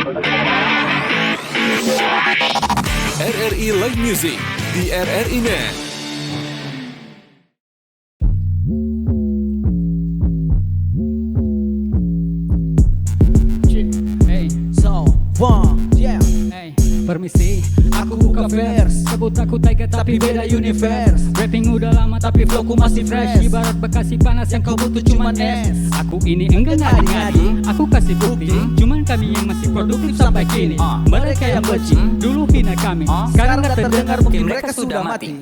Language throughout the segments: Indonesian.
RRI Live Music di RRI Net. Permisi, aku buka verse. Sebut aku Tiger tapi beda universe. Rapping udah lama tapi flowku masih fresh. Ibarat Bekasi panas yang kau butuh cuman es. Aku ini enggak ngadi-ngadi, aku kasih bukti. Cuman kami yang masih produktif sampai kini. Mereka yang benci, dulu hina kami. Sekarang gak terdengar mungkin mereka sudah mati.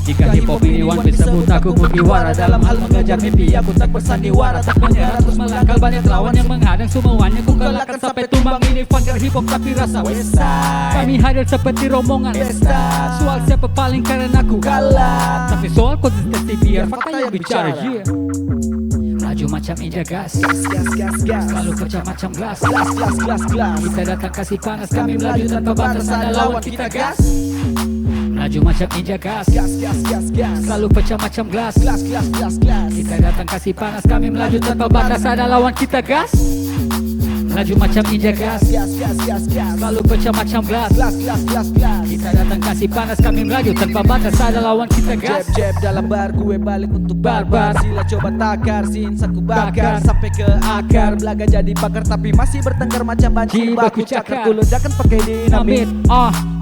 Jika hip hop ini One Piece sebut aku Mugiwara. Dalam hal mengejar mimpi aku tak bersandiwara. Tak menyerah terus melangkah banyak lawan yang menghadang. Semuanya ku kalahkan sampai tumbang. Ini funkir hip hop tapi rasa Westside. Kami hadir seperti rombongan Westside. Soal siapa paling keren aku kalah. Tapi soal konsistensi biar fakta yang bicara. Laju macam ninja gas, selalu pecah macam gelas. Kita datang kasih panas, kami melaju tanpa batas. Ada lawan kita gas. Laju macam ninja gas, selalu pecah macam gelas. Kita datang kasih panas, kami melaju tanpa batas. Ada lawan kita gas. Laju macam ninja gas, selalu pecah macam gelas. Kita datang kasih panas, kami melaju tanpa batas. Ada lawan kita gas. Jab dalam bar, gue balik untuk barbar. Sila coba takar, sinsaku bakar sampai ke akar. Belaga jadi bakar tapi masih bertengkar macam banci. Baku cakar, ku ledakan pakai dinamit.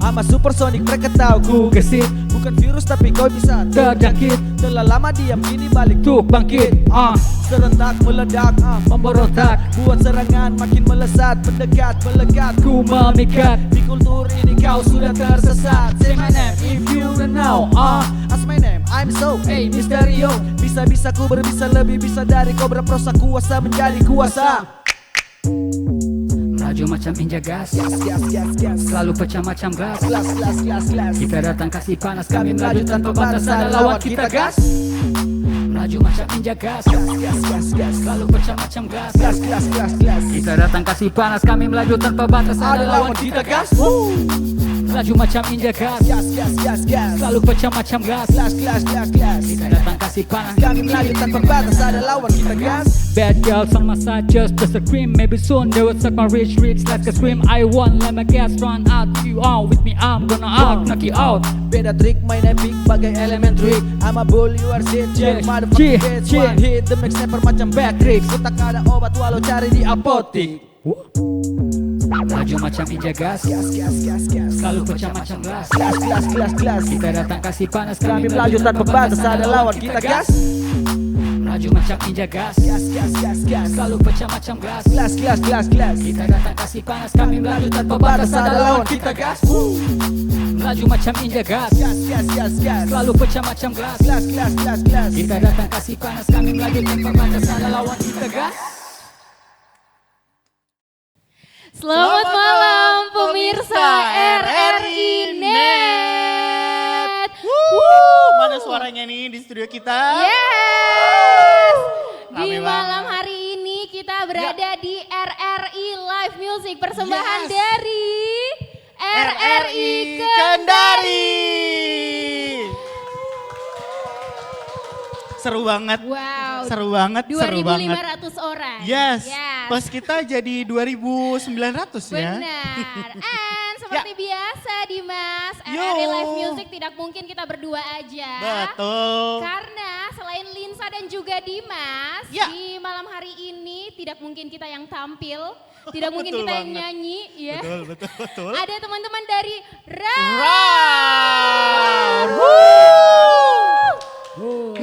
Ama supersonic mereka tahu ku gesit. Bukan virus tapi kau bisa terjangkit. Telah lama diam kini balik tuh bangkit. Serentak meledak, memberontak. Buat serangan makin melesat. Mendekat, melekat, ku memikat. Di kultur ini kau sudah tersesat. Say my name if you don't know. Ask my name, I'm so Misterio. Bisa-bisa ku berbisa lebih bisa dari kobra prosa. Kuasa menjadi kuasa. Laju macam ninja gas, selalu pecah macam gelas. Kita datang kasih panas, kami melaju tanpa batas. Ada lawan kita gas. Laju macam ninja gas, selalu pecah macam gelas. Kita datang kasih panas, kami melaju tanpa batas. Ada lawan kita gas. Laju macam ninja gas, selalu pecah macam gelas. Kita datang kasih panas, kami melaju tanpa batas. Ada lawan kita gas. Bad girls on my side just a scream. Maybe soon they will suck my rich like a scream. I won, let my gas run out. You out with me, I'm gonna out, knock you out. Beda trik, main epic bagai elemen trick. I'm a bull, you are shit, motherfucking bitch. One hit, the mix sniper macam Batrix. Ku tak ada obat walau cari di apotik. Laju macam ninja gas, selalu pecah macam gelas. Kita datang kasih panas, kami melaju tanpa batas. Ada lawan kita gas. Laju macam ninja gas, selalu pecah macam gelas. Kita datang kasih panas, kami melaju tanpa batas. Ada lawan kita gas. Laju macam ninja gas, selalu pecah macam gelas. Kita datang kasih panas, kami melaju tanpa batas. Ada lawan kita gas. Selamat malam pemirsa RRI Net. Mana suaranya nih di studio kita? Yes. Di Rame malam banget. hari ini kita berada di RRI Live Music persembahan dari RRI Kendari. Seru banget. Wow. Seru banget, seru banget. 2.500 orang. Yes. Pas kita jadi 2.900 ya. Benar. And seperti biasa Dimas, RRI Live Music tidak mungkin kita berdua aja. Betul. Karena selain Linsa dan juga Dimas, di malam hari ini tidak mungkin kita yang tampil, tidak mungkin Betul kita yang banget. nyanyi, ya. Betul. Ada teman-teman dari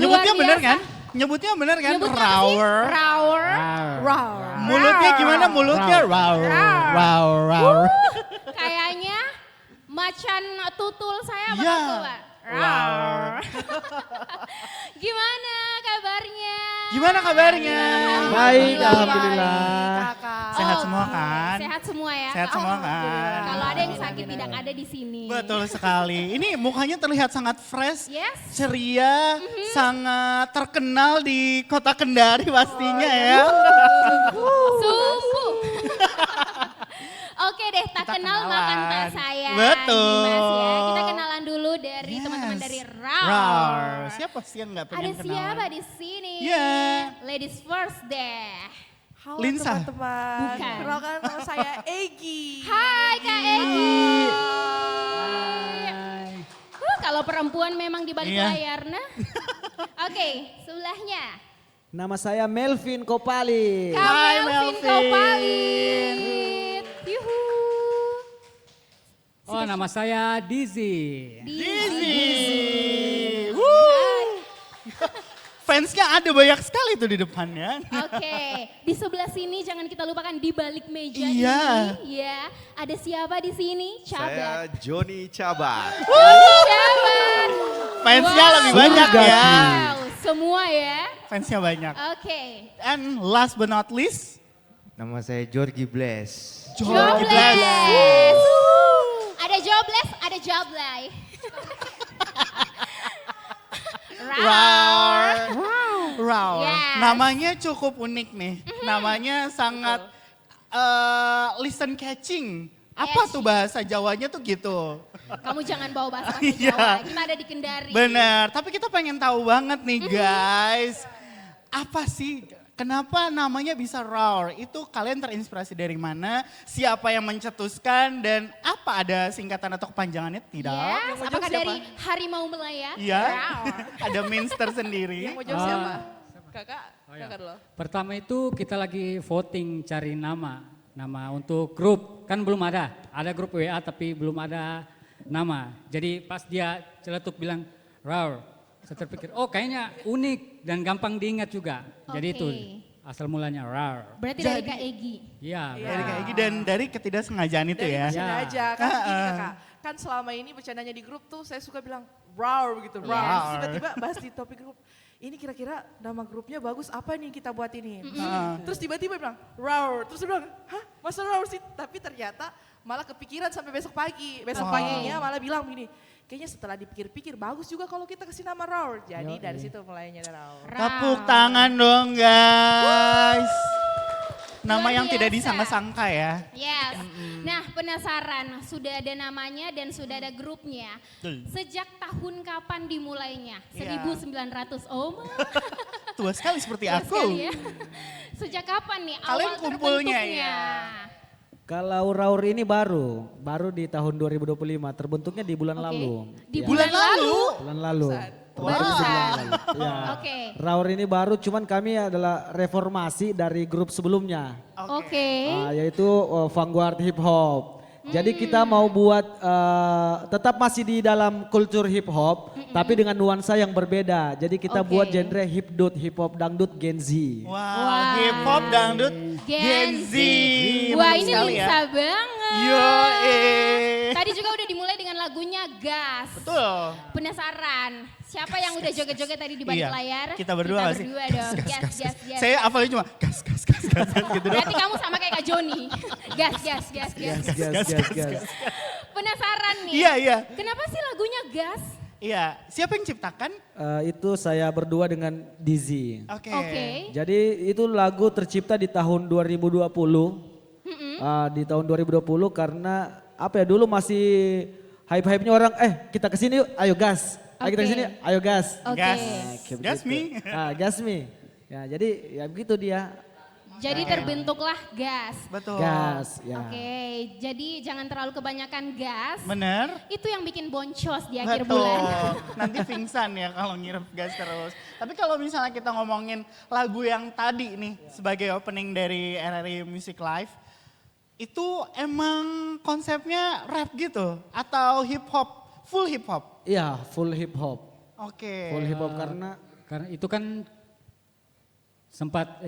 Nyebutnya Luar bener biasa. kan? Nyebutnya bener kan? Nyebutnya apa sih? Rower. Rower. Mulutnya gimana mulutnya? Rower. Kayaknya macan tutul saya apa Iya. tuh, Pak? Rower. Gimana kabarnya? Gimana kabarnya? Baik, alhamdulillah. Sehat semua kan? Sehat semua ya. Sehat semua kan? Kalau ada yang sakit tidak ada di sini. Betul sekali. Ini mukanya terlihat sangat fresh, Yes. ceria, sangat terkenal di kota Kendari pastinya ya. Sungguh. Oke deh, tak kenal makan tak sayang. Betul. Dimas ya. Kita kenalan dulu dari teman-teman dari Roar. Roar. Siapa sih yang nggak pengen Ada kenalan? siapa di sini? Yeah. Ladies first deh. Halo Linsa? teman-teman, Bukan. kenalkan nama saya Egi. Hai Kak Egi. Hai. Kalau perempuan memang di balik Iya. layar, nah. Oke, sebelahnya. Nama saya Melvin Kopali. Kak Hai, Melvin Melvin. Kopalit. Yuhu. Oh, nama saya Dizzy. Dizzy. Woo. Fansnya ada banyak sekali tuh di depannya. Oke, di sebelah sini jangan kita lupakan di balik meja Iya. ini, ya. Ada siapa di sini? Saya Cabat. Joni Cabat. Cabat. Fansnya Wow. lebih banyak ya. Wow, semua ya. Fansnya banyak. Oke. And last but not least, Nama saya Jorgi Bless. Jobless. Ada jobless, ada joblay. Roar. Roar. Yes. Namanya cukup unik nih. Namanya sangat listen catching. Apa Yes. tuh bahasa Jawanya tuh gitu. Kamu jangan bawa bahasa Iya. Jawa. Kita ada di Kendari. Bener, tapi kita pengen tahu banget nih guys. Apa sih, kenapa namanya bisa Roar? Itu kalian terinspirasi dari mana? Siapa yang mencetuskan dan apa ada singkatan atau kepanjangannya? Tidak. Yes, Yang mau apakah jawab siapa? dari Harimau Melaya? Iya, Wow. ada Minster sendiri. Yang mau jawab siapa? Kakak? ya. Kakak dulu. Pertama itu kita lagi voting cari nama untuk grup. Kan belum ada grup WA tapi belum ada nama. Jadi pas dia celetuk bilang Roar, saya terpikir oh kayaknya unik dan gampang diingat juga. Jadi Oke. itu asal mulanya Roar. Berarti dari Kak Egi. Iya. Dari kayak gitu dan dari ketidaksengajaan itu Dari ya. bercanda Ya. aja, kan gini kakak. Kan selama ini bercandanya di grup tuh saya suka bilang roar gitu, roar. Terus Roar. tiba-tiba bahas di topik grup. Ini kira-kira nama grupnya bagus apa nih kita buat ini. Terus tiba-tiba bilang roar. Terus dia bilang, hah masa roar sih? Tapi ternyata malah kepikiran sampai besok pagi. Besok paginya malah bilang gini, kayaknya setelah dipikir-pikir bagus juga kalau kita kasih nama roar. Jadi dari situ mulainya roar. Tepuk tangan dong guys. Nama Luar yang tidak biasa. disangka-sangka ya. Yes. Nah, penasaran, sudah ada namanya dan sudah ada grupnya. Betul. Sejak tahun kapan dimulainya? Iya. 1900. Oh, Tua sekali seperti tua aku. sekali ya. Sejak kapan nih Kalian awal kumpulnya terbentuknya? ya? Kalau Raur ini baru di tahun 2025, terbentuknya di bulan Oke. lalu. Di Ya, bulan lalu? bulan lalu. Barusan. Ya. Oke. Raur ini baru, cuman kami adalah reformasi dari grup sebelumnya, Oke. yaitu Vanguard Hip Hop. Jadi kita mau buat tetap masih di dalam kultur hip hop, tapi dengan nuansa yang berbeda. Jadi kita Oke. buat genre hipdut, hip hop, dangdut, Gen Z. Wow, Wow. hip hop dangdut Gen Z. Wah, Menarik ini sekali ya. Linsa banget. Yo, Tadi juga udah dimulai dengan lagunya Gas. Betul. Penasaran, siapa yang udah joget-joget tadi di balik Iya, layar? kita berdua nggak sih? Kita berdua dong, gas. Saya hafalnya cuma gas gitu doang. Berarti kamu sama kayak Kak Joni. Gas. Gas, gas. Penasaran nih. Iya. Kenapa sih lagunya Gas? Iya, siapa yang ciptakan? Itu saya berdua dengan Dizzy. Oke. Oke. Jadi itu lagu tercipta di tahun 2020. Di tahun 2020 karena apa ya, dulu masih hype-hypenya orang, kita kesini yuk, ayo gas. Ayo kita Oke. kesini, ayo gas. Oke. Gas. Kayak Gas begitu. me. Gas me. Ya jadi ya begitu dia. Jadi terbentuklah Gas. Betul. Gas. Ya. Oke, jadi jangan terlalu kebanyakan gas. Bener. Itu yang bikin boncos di akhir Betul. bulan. Nanti pingsan ya kalau ngirup gas terus. Tapi kalau misalnya kita ngomongin lagu yang tadi nih sebagai opening dari RRI Music Live, itu emang konsepnya rap gitu atau hip hop, full hip hop? Iya, full hip hop. Oke. Full hip hop karena Karena itu kan sempat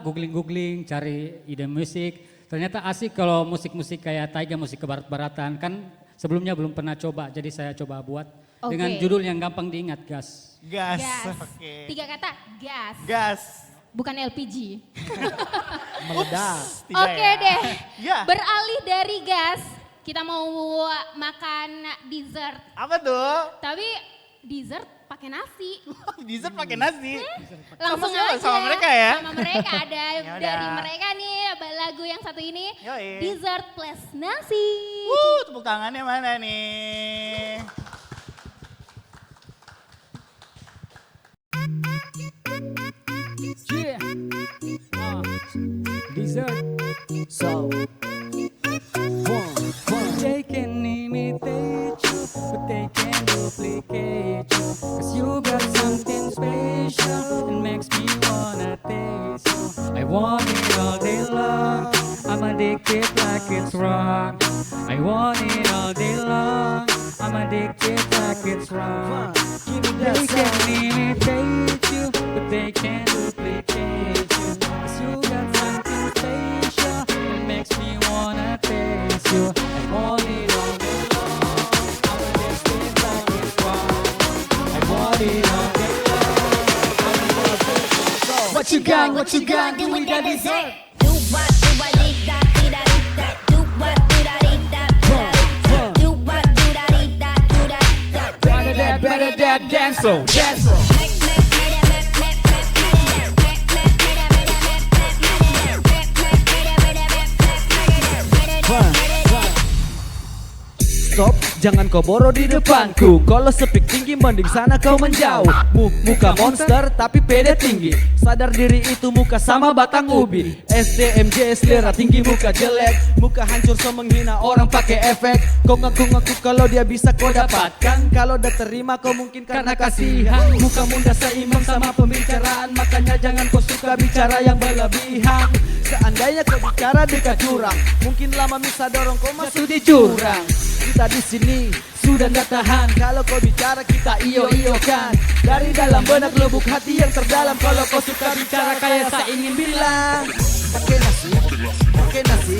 googling cari ide musik. Ternyata asik kalau musik-musik kayak Taiga, musik kebarat-baratan. Kan sebelumnya belum pernah coba, jadi saya coba buat Oke. dengan judul yang gampang diingat, Gas. Gas. Gas. Oke. 3 kata, gas. Gas. Bukan LPG. meledak. Tidak Oke ya? deh. Ya. Beralih dari gas, kita mau makan dessert. Apa tuh? Tapi dessert pakai nasi. Dessert pakai nasi. Langsung siapa? aja. Sama mereka ya? Sama mereka ada Ya dari udah. mereka nih lagu yang satu ini. Yoi. Dessert plus nasi. Tepuk tangannya mana nih? Yeah. dessert. So They can imitate you, but they can't duplicate you. Cause you got something special and makes me wanna taste you. I want it all day long, I'm addicted like it's wrong. I want it all day long, I'm addicted like it's wrong. They can imitate you, but they can't duplicate you. Cause you got something special that makes me wanna taste you. I want it all day long, I'm addicted like it's wrong. I want it all day long. What you got, give me that dessert. Better that dance floor, dance floor. Stop, jangan kau boro di depanku. Kalau speak tinggi mending sana kau menjauh. Muka monster tapi pede tinggi. Sadar diri itu muka sama batang ubi. SDMJ selera tinggi muka jelek. Muka hancur so menghina orang pakai efek. Kau ngaku-ngaku kalau dia bisa kau dapatkan. Kalau udah terima kau mungkin karena kasihan. Muka muda seimbang sama pembicaraan. Makanya jangan kau suka bicara yang berlebihan. Seandainya kau bicara dekat jurang, mungkin lama bisa dorong kau masuk di jurang. Kita di sini sudah nggak tahan. Kalau kau bicara kita iyo-iyo-kan. Dari dalam benak lubuk hati yang terdalam. Kalau kau suka bicara kayak saya ingin bilang. Pakai nasi, pakai nasi,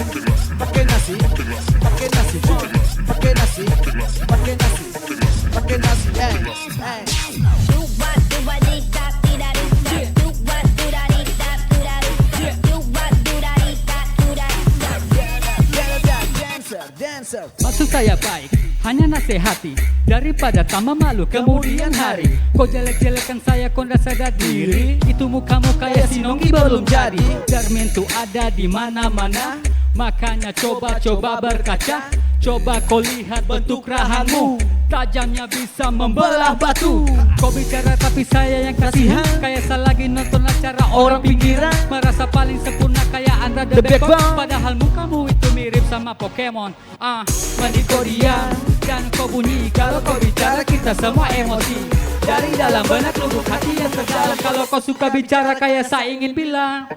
pakai nasi, pakai nasi, pakai nasi, pakai nasi, pakai nasi, Maksud saya baik, hanya nasihati daripada tambah malu kemudian hari. Kau jelek-jelekan saya, kau ndak sadar diri. Itu mukamu kayak Sinonggi belum jadi. Cermin tuh ada di mana-mana, makanya coba-coba berkaca. Coba kau lihat bentuk rahangmu, tajamnya bisa membelah batu. Kau bicara tapi saya yang kasihan, kayak saya lagi nonton acara orang pinggiran. Merasa paling sempurna kayak Anda The Backbone. Padahal mukamu itu mirip sama Pokemon. Mandi kau diam dan kau bunyi. Kalau kau bicara kita semua emosi. Dari dalam benak lubuk hati yang terdalam. Kalau kau suka bicara kayak saya ingin bilang.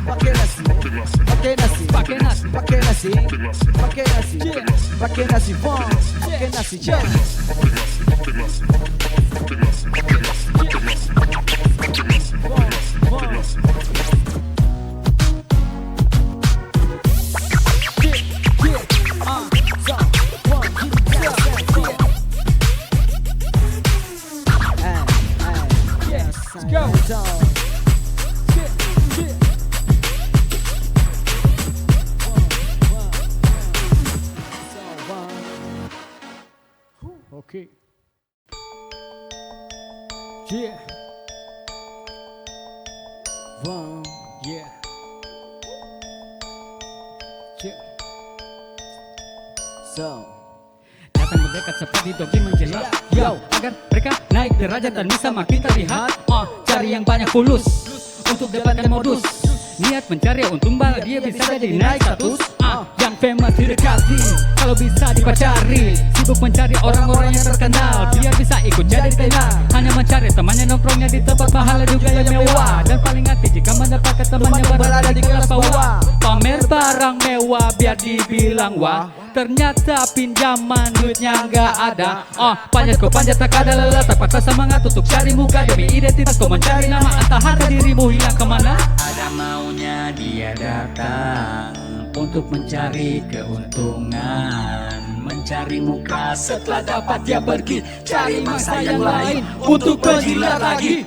pakai nasi, pakai nasi, pakai nasi, pakai nasi, pakai nasi, pakai nasi, pakai nasi, Okay. Yeah. Wow. Yeah. Yeah. So. Datang mendekat seperti dogi menjelit. Yo, agar mereka naik derajat dan bisa makin terlihat. Cari yang banyak fulus untuk dapatkan modus. Niat mencari untung bala dia bisa jadi naik status. Yang famous didekati, kalau bisa dipacari. Sibuk mencari orang-orang yang terkenal, biar bisa ikut jadi tenar. Hanya mencari temannya nongkrongnya di tempat mahal juga yang mewah. Dan paling hati jika mendapatkan temannya berada di kelas bawah. Pamer barang mewah biar dibilang wah, ternyata pinjaman duitnya nggak ada. Panjat kau panjat tak ada lelah, tak patah semangat untuk cari muka. Demi identitas kau mencari nama, entah harta dirimu hilang kemana. Ada maunya dia datang untuk mencari keuntungan, mencari muka setelah dapat dia pergi, cari mangsa yang lain untuk berjilat lagi.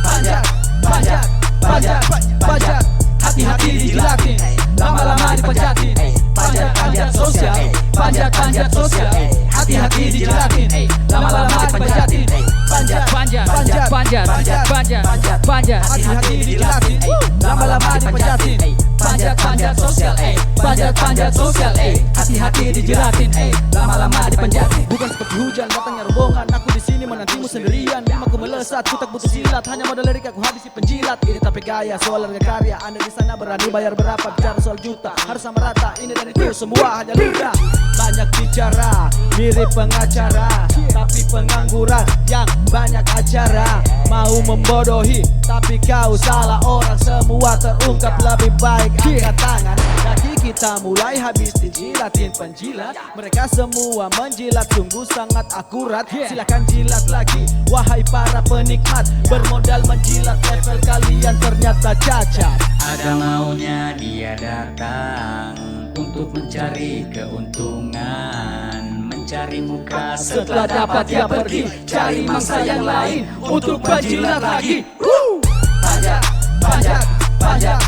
Panjat, panjat, panjat, panjat, hati-hati dijilatin, lama-lama dipanjatin. Panjat, panjat sosial, panjat, panjat sosial, hati-hati dijilatin, lama-lama dipanjatin. Panjat, Panjat, panjat, panjat, panjat, panjat, panjat, hati-hati dijilatin, lama-lama dipanjatin. Panjat, panjat sosial, panjat sosial, hati-hati dijelatin, lama-lama dipanjatin. Bukan seperti hujan datangnya rombongan, aku di sini menantimu sendirian. Aku melesat, ku tak butuh silat, hanya modal lirik aku habisi penjilat. Ini tapi gaya, soal harga karya. Anda di sana berani bayar berapa? Bicara soal juta, harus sama rata. Ini dan itu semua hanya ludah. Banyak bicara, mirip pengacara, tapi pengangguran yang banyak acara. Mau membodohi, tapi kau salah. Orang semua terungkap, lebih baik angkat tangan. Kaki kita mulai habis dijilatin penjilat. Mereka semua menjilat sungguh sangat akurat. Silakan jilat lagi, wahai para penikmat. Bermodal menjilat level kalian ternyata cacat. Ada maunya dia datang untuk mencari keuntungan, mencari muka setelah dapat dia pergi, cari mangsa yang lain untuk berjilat lagi. Panjat,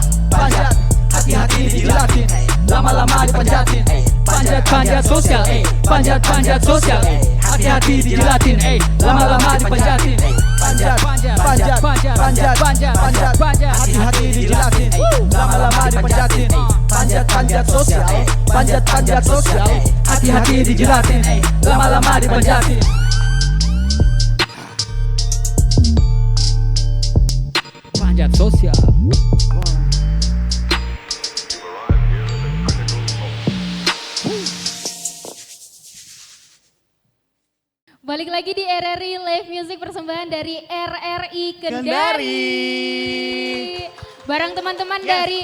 hati-hati dijilatin, lama-lama dipanjatin. Panjat sosial, panjat sosial, hati-hati dijelatin, lama-lama dipanjatin. Panjat, hati-hati dijelatin, lama-lama dipanjatin. Panjat sosial, panjat sosial, Hati-hati dijelatin, lama-lama dipanjatin. Panjat sosial. Balik lagi di RRI Live Music persembahan dari RRI Kendari. Kendari. Barang teman-teman Yes. dari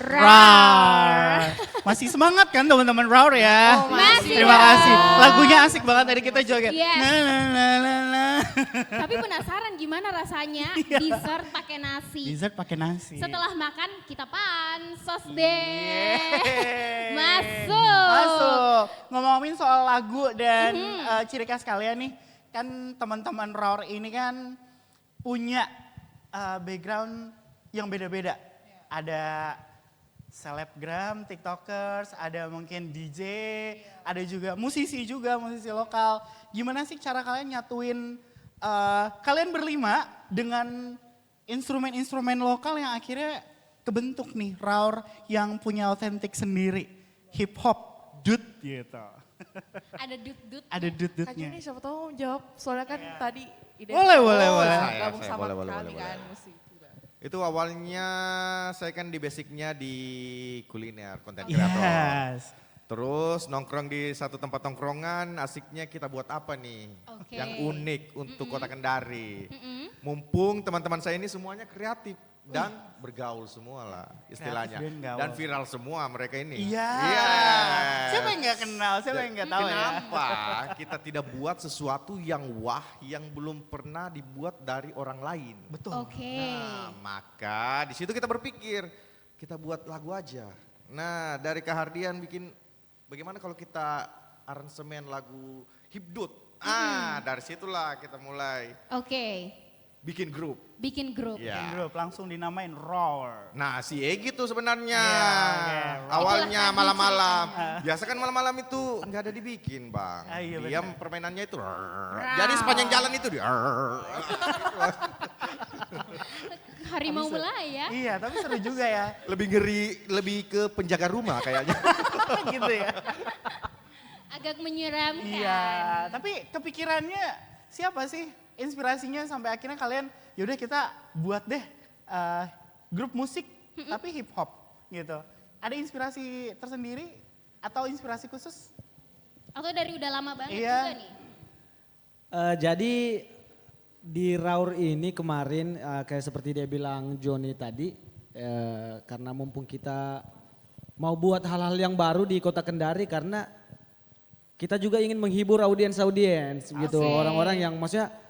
RAR. Masih semangat kan teman-teman RAR ya? Masih Terima dong. kasih. Lagunya asik banget tadi kita joget. Yes. Na, na, na, na, na. Tapi penasaran gimana rasanya dessert pakai nasi? Dessert pakai nasi. Setelah makan kita pansos deh. Yeay. Masuk. Masuk. Ngomongin soal lagu dan ciri khas kalian nih. Kan teman-teman RAR ini kan punya background yang beda-beda. Ada selebgram, tiktokers, ada mungkin DJ, ada juga musisi lokal. Gimana sih cara kalian nyatuin kalian berlima dengan instrumen-instrumen lokal yang akhirnya kebentuk nih RAR yang punya otentik sendiri, hip hop, dut gitu. Ada dut-dut. Ada Kak dut-dutnya. Juni siapa tahu mau jawab, soalnya kan tadi ide Boleh. gabung Saya sama boleh. kami kan musik. Itu awalnya saya kan di basicnya di kuliner, konten kreator. Yes. Terus nongkrong di satu tempat nongkrongan, asiknya kita buat apa nih Oke. yang unik untuk Kota Kendari. Mumpung teman-teman saya ini semuanya kreatif dan bergaul semua lah istilahnya. Kreatif dan gaul. Dan viral semua mereka ini. Iya. Siapa yang nggak kenal, siapa yang nggak tahu ya? Kenapa kita tidak buat sesuatu yang wah yang belum pernah dibuat dari orang lain? Betul. Oke. Nah, maka di situ kita berpikir, kita buat lagu aja. Nah, dari Kahardian bikin, bagaimana kalau kita aransemen lagu hipdut? Dari situlah kita mulai Oke. bikin grup. Bikin grup. Ya. Grup langsung dinamain RAR. Nah, si Egi tuh sebenarnya Iya, awalnya Itulah tadi malam-malam. Biasa kan malam-malam itu nggak ada dibikin, Bang. Iya, Dia benar. permainannya itu. Jadi sepanjang jalan itu dia. Harimau mulai ya. Iya, tapi seru juga ya. Lebih ngeri, lebih ke penjaga rumah kayaknya. Gitu ya. Agak menyeramkan. Iya, tapi kepikirannya siapa sih? Inspirasinya sampai akhirnya kalian, yaudah kita buat deh grup musik tapi hip hop gitu. Ada inspirasi tersendiri atau inspirasi khusus? Atau dari udah lama banget Iya. juga nih? Jadi di Raur ini kemarin kayak seperti dia bilang Joni tadi, karena mumpung kita mau buat hal-hal yang baru di Kota Kendari karena kita juga ingin menghibur audiens gitu, orang-orang yang maksudnya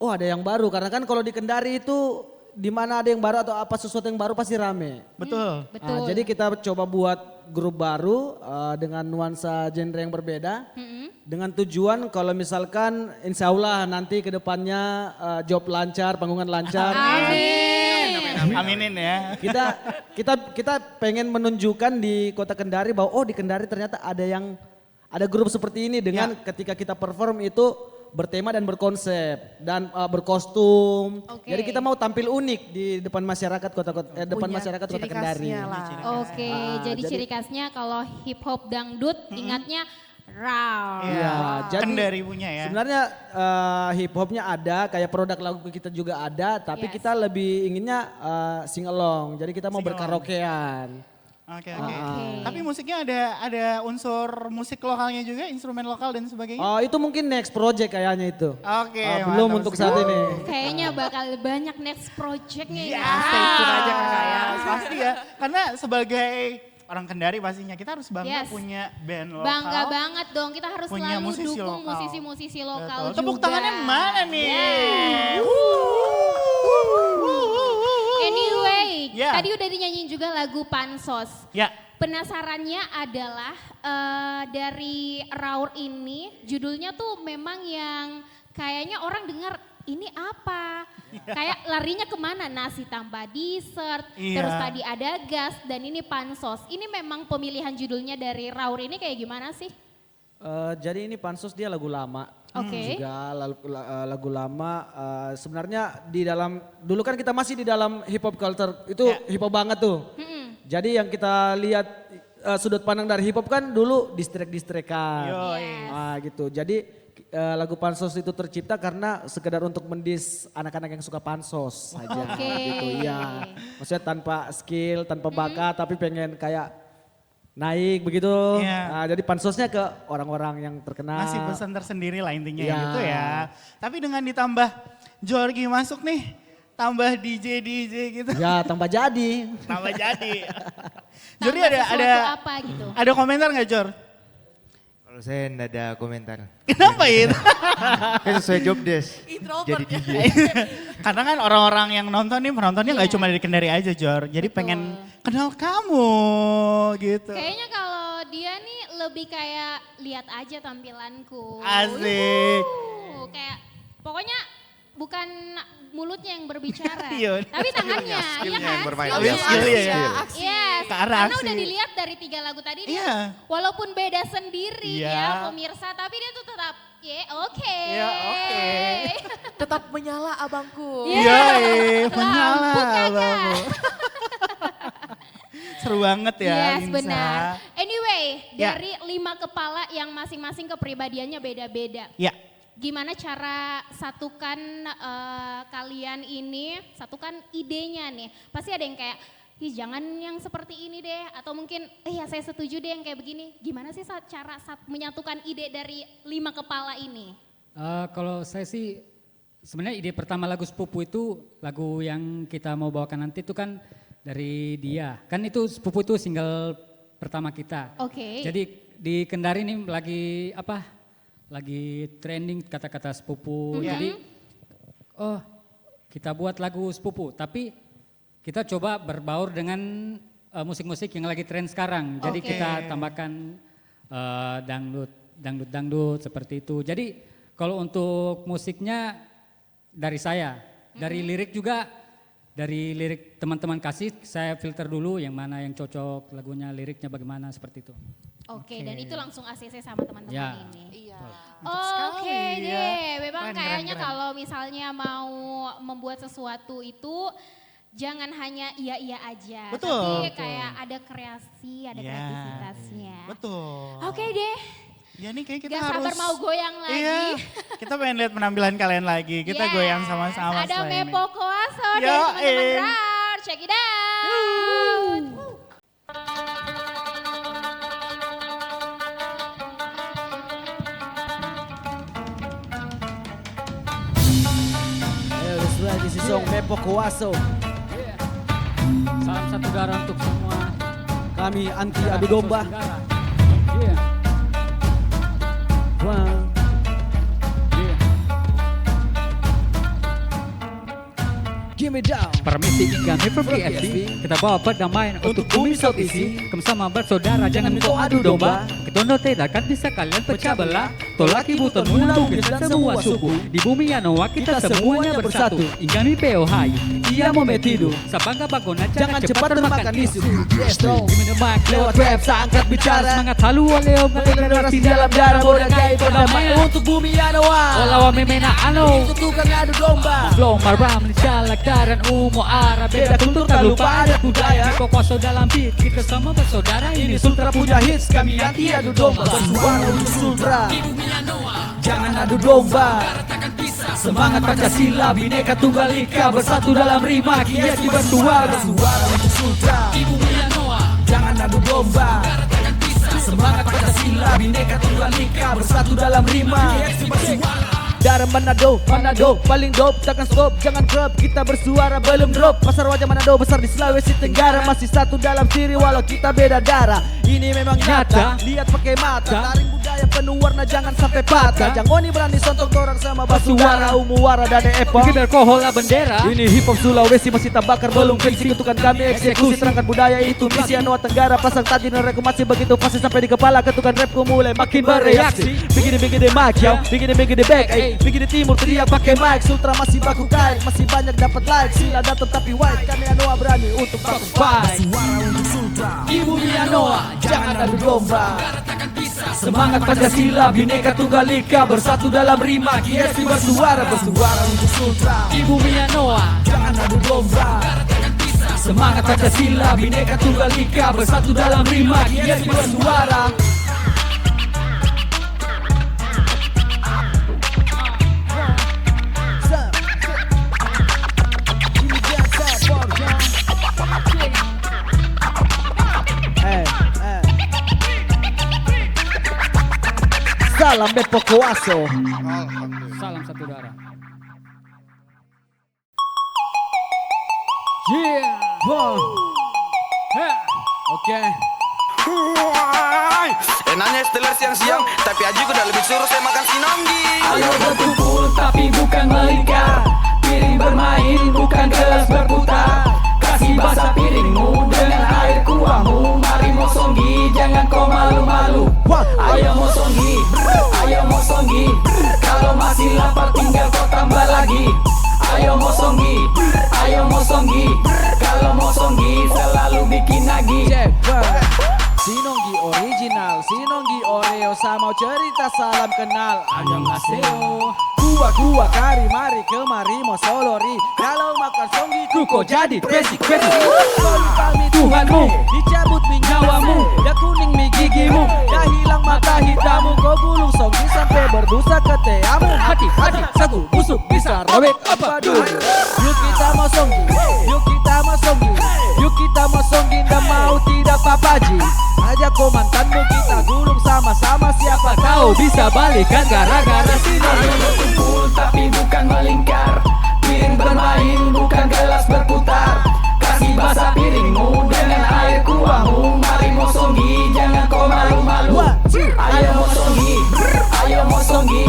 oh ada yang baru karena kan kalau di Kendari itu di mana ada yang baru atau apa sesuatu yang baru pasti rame. Betul. Betul. Jadi kita coba buat grup baru dengan nuansa genre yang berbeda. Dengan tujuan kalau misalkan insya Allah nanti ke depannya job lancar, panggungan lancar. Amin. Aminin ya. Kita pengen menunjukkan di Kota Kendari bahwa oh di Kendari ternyata ada grup seperti ini dengan ketika kita perform itu bertema dan berkonsep dan berkostum. Oke. Jadi kita mau tampil unik di depan masyarakat depan Punya masyarakat Kota ciri Kendari. khasnya lah. Oke, jadi jadi- ciri khasnya kalau hip hop dangdut ingatnya raw. Iya, jadi Kendari punya ya. sebenarnya hip hopnya ada, kayak produk lagu kita juga ada, tapi Yes. kita lebih inginnya sing along. Jadi kita mau Sing along. berkaraokean. Oke. Oke. Tapi musiknya ada unsur musik lokalnya juga, instrumen lokal dan sebagainya. Oh itu mungkin next project kayaknya itu. Oke. Belum mantap untuk sekali. saat ini. Kayaknya bakal banyak next projectnya ya. Stay tune aja kakak ya. Pasti ya, karena sebagai orang Kendari pastinya kita harus bangga Yes. punya band lokal. Bangga banget dong, kita harus Punya selalu musisi dukung lokal. musisi-musisi lokal Betul. juga. Tepuk tangannya mana nih? Yes. Anyway, Ya. tadi udah dinyanyiin juga lagu Pansos. Ya, Penasarannya adalah dari Raur ini judulnya tuh memang yang kayaknya orang dengar ini apa? Kayak larinya kemana? Nasi tanpa dessert, Iya. terus tadi ada gas dan ini Pansos. Ini memang pemilihan judulnya dari Raur ini kayak gimana sih? Jadi ini Pansos dia lagu lama. Oke. Juga lagu lama sebenarnya di dalam, dulu kan kita masih di dalam hip hop culture, itu hip hop banget tuh. Jadi yang kita lihat sudut pandang dari hip hop kan dulu distrik-distrikan. Gitu. Jadi lagu Pansos itu tercipta karena sekedar untuk mendis anak-anak yang suka pansos saja Oke. gitu ya. Maksudnya tanpa skill, tanpa bakat tapi pengen kayak naik begitu. Iya. Nah, jadi pansosnya ke orang-orang yang terkenal. masih pesan tersendiri lah intinya Ya. gitu ya. Tapi dengan ditambah Jorgi masuk nih, tambah DJ gitu, Ya tambah jadi. tambah jadi. Jorgi Tambah ada sesuatu apa gitu? ada komentar nggak Jor? Kalau saya enggak ada komentar. Kenapa itu? Kan sesuai job desk. Introvert Jadi ya. DJ. Karena kan orang-orang yang nonton nih penontonnya nggak cuma dari Kendari aja Jor. Jadi pengen kenal kamu gitu. Kayaknya kalau dia nih lebih kayak lihat aja tampilanku. Asik. Kayak pokoknya bukan mulutnya yang berbicara, Iya. tapi tangannya, iya skillnya kan? yang bermain. Tapi skillnya ya. Yes, Ke arah karena aksi. udah dilihat dari 3 lagu tadi dia, Iya. walaupun beda sendiri Iya. ya pemirsa, tapi dia tuh tetap, oke. Ya, oke. Tetap menyala abangku. Iya. Menyala Lampu kakak. abangmu. Seru banget ya Yes, Linsa. benar. Anyway, Ya. dari 5 kepala yang masing-masing kepribadiannya beda-beda. Ya, Gimana cara satukan kalian ini, satukan idenya nih. Pasti ada yang kayak, ih jangan yang seperti ini deh. Atau mungkin, ya saya setuju deh yang kayak begini. Gimana sih cara menyatukan ide dari 5 kepala ini? Kalau saya sih sebenarnya ide pertama lagu Sepupu itu lagu yang kita mau bawakan nanti itu kan dari dia. Kan itu Sepupu itu single pertama kita. Oke. Jadi di Kendari ini lagi trending kata-kata sepupu. Jadi kita buat lagu Sepupu tapi kita coba berbaur dengan musik-musik yang lagi tren sekarang. Jadi Oke. kita tambahkan dangdut seperti itu. Jadi kalau untuk musiknya dari saya, dari lirik juga dari lirik teman-teman kasih saya filter dulu yang mana yang cocok lagunya, liriknya bagaimana seperti itu. Oke, dan itu langsung ACC sama teman-teman Ya. ini. Iya. Oke sekali, ya. deh, memang Keren, kayaknya keren. kalau misalnya mau membuat sesuatu itu jangan hanya iya-iya aja. Betul. Tapi kayak ada kreasi, ada Ya. kreativitasnya. Betul. Oke deh, Ya nih kayak kita gak harus. sabar mau goyang lagi. Iya, kita pengen lihat penampilan kalian lagi. Kita Yes, goyang sama-sama Ada setelah ini. Mepo Koaso dari Yo, teman-teman eh. Rar. Check it out. Ayo sudah di song Mepo Koaso. Salam satu darah untuk semua. Kami anti adu domba. Iya. Wah. Iya. Give me down. Permisi ikan Hyperfree FB, kita bawa perdamaian untuk bumi South Easy. Kamu sama bersaudara, jangan kau adu domba. Ketondo tidak akan bisa kalian pecah belah. Tolak ibu temuna bukan semua suku. Di bumi Anoa kita semuanya bersatu. Ingami peo hai, ia mau metidu. Sabangga bagona jangan cepat termakan isu. Gimana mak lewat rap seangkat bicara. Semangat halu oleh om generasi dalam darah. Boda gay berdamai untuk bumi Anoa. Olawa memena ano. Itu tukang adu domba. Flow maram dicalak daran umo arah. Beda kultur tak lupa adat budaya. Kokoso dalam beat kita sama bersaudara. Ini Sultra punya hits kami anti adu domba. Bersuara untuk Sultra. Jangan adu domba. Semangat Pancasila, Bhinneka Tunggal Ika, bersatu dalam rima, Kiesi bersuara untuk Sultra. Jangan adu domba. Semangat Pancasila, Bhinneka Tunggal Ika, bersatu dalam rima, Kiesi bersuara. Darah Manado, paling dope, takkan stop, jangan drop, kita bersuara belum drop. Pasar wajah Manado besar di Sulawesi Tenggara, masih satu dalam diri walau kita beda darah. Ini memang nyata, lihat pakai mata, taring budaya penuh warna jangan sampai patah. Jangan berani sontok orang sama basuara, umuara dan epa. Bikin alkohol lah bendera. Ini hip hop Sulawesi masih tak bakar belum gengsi, kutukan kami eksekusi, terangkan budaya itu misi Anoa Tenggara. Pasang tadi dan reku masih begitu pasti sampai di kepala, ketukan rapku mulai makin bereaksi. Bikin mic ya, bikin back, bikin timur teriak pakai mic. Sultra masih baku kait, masih banyak dapat like. Sila datang tapi white, kami Anoa berani untuk baku fight. Bersuara untuk Sultra, ibu di Anoa, jangan adu domba. Semangat Pancasila, Bhinneka Tunggal Ika, bersatu dalam rima, Kiesi bersuara untuk Sultra, ibu di Anoa, jangan adu domba. Semangat Pancasila, Bhinneka Tunggal Ika, bersatu dalam rima, Kiesi bersuara. Salam Bepo Koaso. Salam satu darah. Yeah. Oke. Enaknya estelar siang-siang, tapi Aji udah lebih suruh saya makan sinonggi. Ayo berkumpul tapi bukan melingkar. Piring bermain bukan gelas berputar. Kasih basah piringmu dengan air kuahmu. Mari Mosonggi, jangan kau malu-malu. Ayo Mosonggi, kalau masih lapar tinggal kau tambah lagi. Ayo Mosonggi, kalau Mosonggi selalu bikin lagi. Sinonggi original, Sinonggi Oreo, sama cerita salam kenal. Annyeonghaseyo. Kuah kari mari kemari mau solori. Kalau makan songgi Kau jadi basic. kami Tuhanmu, dicabut nyawamu. Dah kuning mi gigimu, dah hilang mata hitammu. Kau gulung songgi sampai berbusa ke teamu. hati, sagu, busuk, bisa robek apa dulu. Yuk kita mau songgi, yuk kita mau songgi, ndak mau tidak papaji. Ajak kau mantanmu kita gulung sama-sama, siapa Kau bisa balikan gara-gara Sinonggi. Berkumpul tapi bukan melingkar. Piring bermain bukan gelas berputar. Kasih basah piringmu dengan air kuahmu. Mari Mosonggi, jangan kau malu-malu. Ayo Mosonggi,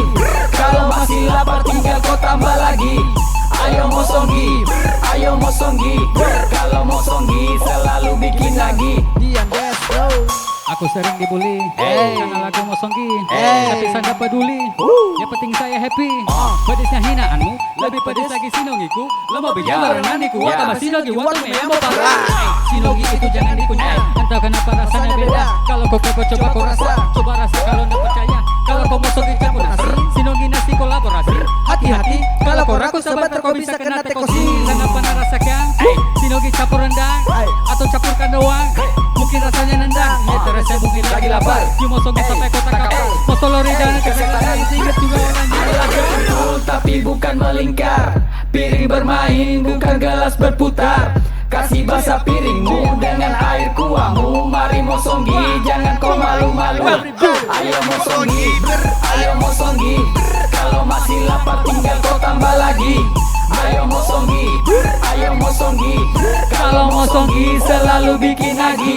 kalau masih lapar tinggal kau tambah lagi. Ayo Mosonggi, kalau Mosonggi selalu bikin lagi. Dian Destro. Aku sering dibully karena lagu Mosonggi, tapi saya nggak peduli. Yang penting saya happy. Pedisnya hinaanmu, lebih pedis lagi Sinonggiku. Lo mau bicara naniku, atau Sinonggi waktu memang parah. Sinonggi itu jangan dikunyah, entah kenapa rasanya beda. Kalau kau coba kau rasa, coba rasa kalau nggak percaya. Kalau kau Mosonggi campur nasi, Sinonggi nasi kolaborasi. Hati-hati, kalau kau ragu sebentar kau bisa kena tekosi. Jangan pernah rasakan Sinonggi campur rendang atau campurkan doang. Mungkin rasanya nendang, saya mungkin lagi lapar. Cuma Mosonggi sampai kota kapal. Mosolori dan kesehatan ingat juga orangnya. Berkumpul tapi bukan melingkar. Piring bermain bukan gelas berputar. Kasih basah piringmu dengan air kuahmu. Mari Mosonggi, jangan kau malu-malu. Ayo Mosonggi, kalau masih lapar tinggal kau tambah lagi. Ayo Mosonggi, kalau Mosonggi selalu bikin lagi.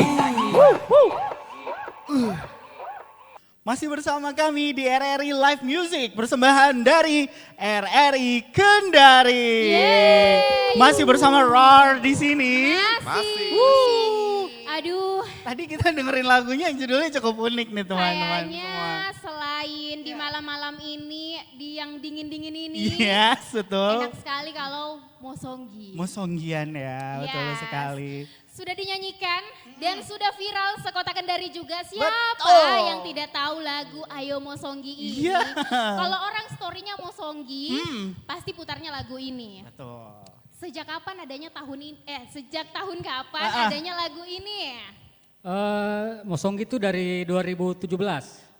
Masih bersama kami di RRI Live Music, persembahan dari RRI Kendari. Yeay. Masih bersama RAR di sini. Masih. Aduh. Tadi kita dengerin lagunya yang judulnya cukup unik nih teman-teman Kayaknya semua. selain di malam-malam ini di yang dingin-dingin ini. Yes, betul. Enak sekali kalau mosonggi. Mosonggian ya, betul Yes. sekali. Sudah dinyanyikan dan sudah viral sekota Kendari juga. Siapa Betul. yang tidak tahu lagu Ayo Mosonggi ini? Iya. Kalau orang story-nya Mosonggi, pasti putarnya lagu ini. Betul. Sejak kapan adanya tahun ini? Sejak tahun kapan adanya lagu ini? Mosonggi itu dari 2017.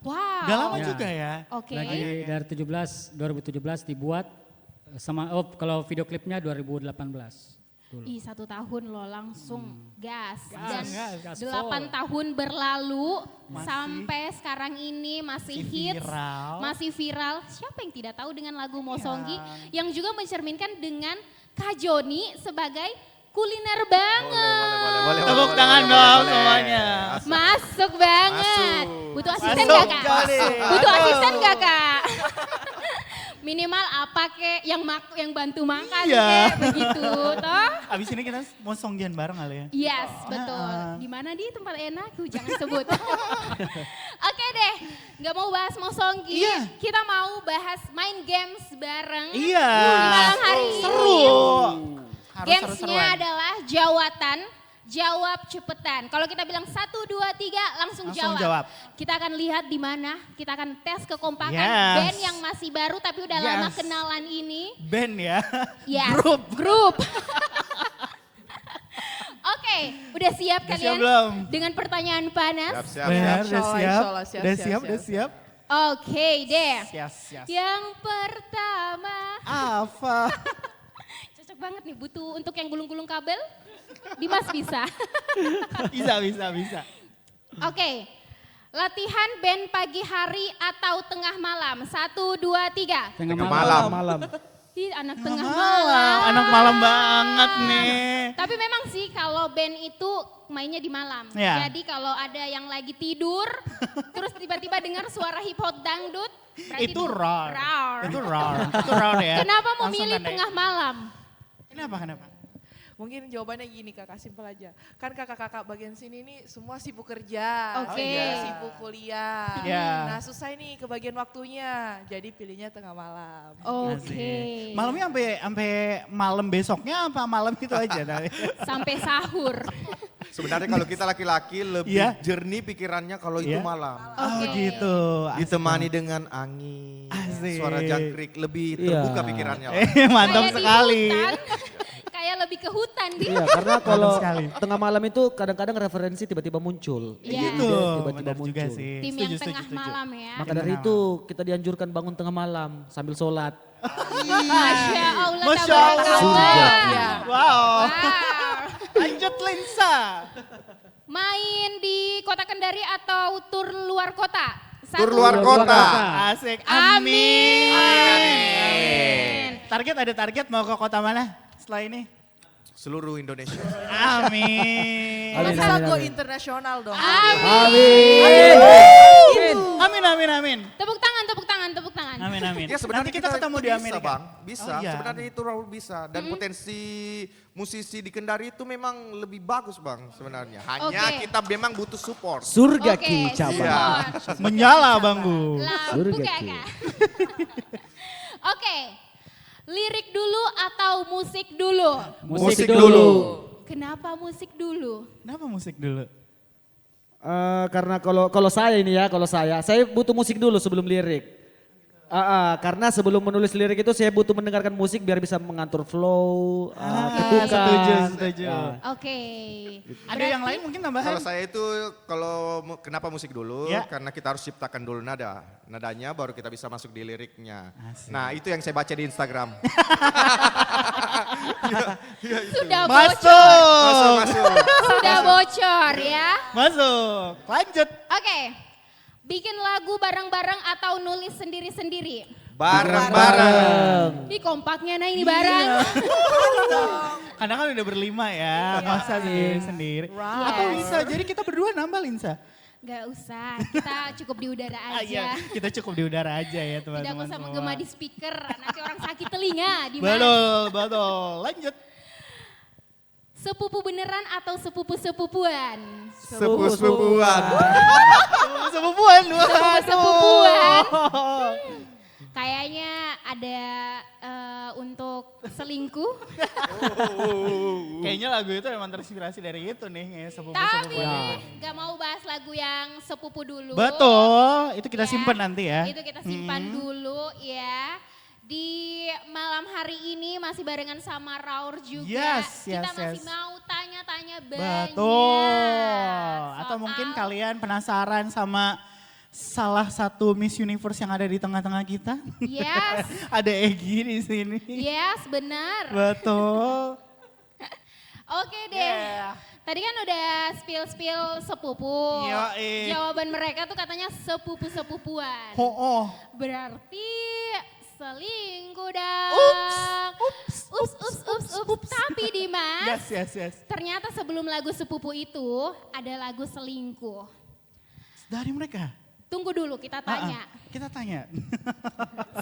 Wow. Gak lama Ya. juga ya. Oke. Lagi dari 2017 dibuat sama kalau video klipnya 2018. Dulu. 1 tahun loh langsung gas. Dan gas 8 tahun berlalu sampai sekarang ini masih hits, viral. masih viral. Siapa yang tidak tahu dengan lagu Mosonggi yang juga mencerminkan dengan Kak Joni sebagai kuliner banget. Boleh, Tepuk tangan dong semuanya. Masuk banget. Masuk. Butuh asisten Masuk, gak Kak? Joni. Butuh Masuk. asisten gak Kak? Minimal apa kek yang bantu makan Iya. kek begitu toh? Abis ini kita mosonggian bareng kali ya. Yes, betul. Di mana di tempat enak? Jangan sebut. Oke deh, nggak mau bahas Mosonggi, Iya. kita mau bahas main games bareng. Iya. Di malam hari ini. Seru. Harus Gamesnya seru-seruan. adalah jawatan, jawab cepetan. Kalau kita bilang 1, 2, 3 langsung Langsung jawab. jawab. Kita akan lihat di mana, kita akan tes kekompakan Yes. band yang masih baru tapi udah lama Yes. kenalan ini. Band ya. Yes, Grup. grup. Oke, udah siap Udah kalian siap belum? dengan pertanyaan panas? Siap. Benar, udah Insyaallah, siap. insyaallah, siap, Udah siap, siap, siap. udah siap. Oke deh. Yes, yes. Yang pertama, Apa? cocok banget nih butuh untuk yang gulung-gulung kabel. Dimas bisa. Bisa. Oke, latihan band pagi hari atau tengah malam? 1, 2, 3. Tengah malam. Malam. Ih, anak tengah Malam. malam. Anak malam banget nih. Tapi memang sih kalau band itu mainnya di malam. Ya. Jadi kalau ada yang lagi tidur, terus tiba-tiba dengar suara hip hop dangdut, berarti Itu roar. roar. Itu roar. Itu roar ya. Kenapa Langsung memilih tandai. tengah malam? Kenapa? Mungkin jawabannya gini kakak, simpel aja. Kan kakak-kakak bagian sini nih semua sibuk kerja, Oke. sibuk kuliah. Ya. Nah susah nih kebagian waktunya, jadi pilihnya tengah malam. Oke. Asik. Malamnya sampai malam besoknya apa malam itu aja tadi? Sampai sahur. Sebenarnya kalau kita laki-laki lebih Iya. jernih pikirannya kalau itu Iya. malam. Oh Oke. gitu. Ditemani dengan angin, Asik. suara jangkrik, lebih Iya. terbuka pikirannya. lah. Mantap Kayak di sekali. hutan. Kayak lebih ke hutan di. Iya, karena kalau sekali. tengah malam itu kadang-kadang referensi tiba-tiba muncul. Iya. Gitu. Tiba-tiba Benar juga muncul. sih. Tim Setuju, yang setuju, tengah setuju. malam ya. Maka dari itu kita dianjurkan bangun tengah malam sambil sholat. Masya Allah. Masya tabarakallah. Iya. Wow. Wow. Lanjut Lensa. Main di kota Kendari atau tur luar kota? Tur luar kota. Asik. Amin. Amin. Ada target mau ke kota mana setelah ini? Seluruh Indonesia. Amin. Masa go internasional dong. Amin. Tepuk tangan. Amin. Ya sebenarnya Nanti kita ketemu di bisa, Amerika. Bang. Bisa. Oh, iya. Sebenarnya itu Raul bisa. Dan potensi musisi di Kendari itu memang lebih bagus, Bang, sebenarnya. Hanya Oke. kita memang butuh support. Surga Oke, ki cabang. support. Menyala Bangku. Lampu Surga, kakak. Ki. Oke, lirik dulu atau musik dulu? Musik dulu. Kenapa musik dulu? Kenapa musik dulu? Karena kalau saya ini ya, saya butuh musik dulu sebelum lirik. Karena sebelum menulis lirik itu saya butuh mendengarkan musik biar bisa mengatur flow, ketukan. Setuju. Oke. Ada yang lain mungkin tambahan? Kalau saya itu kenapa musik dulu? Ya. Karena kita harus ciptakan dulu nadanya baru kita bisa masuk di liriknya. Asik. Nah itu yang saya baca di Instagram. Sudah Masuk. bocor. Masuk. Sudah bocor ya. Masuk. Lanjut. Oke. Bikin lagu bareng-bareng atau nulis sendiri-sendiri? Bareng-bareng. Ih kompaknya nah ini bareng. Karena kan udah berlima ya, masa sendiri. Atau bisa, jadi kita berdua nambah Linsa. Gak usah, kita cukup di udara Iya, aja. kita cukup di udara aja ya Tidak teman-teman usah semua. menggema di speaker, nanti orang sakit telinga. Dimas. Betul. Lanjut. Sepupu beneran atau sepupu-sepupuan? Sepupu-sepupuan. sepupu-sepupuan. Sepupu-sepupuan. Kayaknya ada untuk selingkuh. Kayaknya lagu itu emang terinspirasi dari itu nih, Tapi sepupu-sepupuan. gak mau bahas lagu yang sepupu dulu. Betul, itu kita Ya, simpen nanti ya. Itu kita simpan dulu ya. Di malam hari ini masih barengan sama Raur juga. Yes, Kita masih yes. mau tanya-tanya banyak. Betul. Atau soal- mungkin kalian penasaran sama salah satu Miss Universe yang ada di tengah-tengah kita. Yes, Ada Egi di sini. yes benar. Betul. Oke deh. Yeah. Tadi kan udah spill-spill sepupu. Yoi. Jawaban mereka tuh katanya sepupu-sepupuan. Oh. Berarti selingkuh dong. Ups. Tapi Dimas, Yes. ternyata sebelum lagu sepupu itu ada lagu selingkuh. Dari mereka. Tunggu dulu kita tanya. Kita tanya.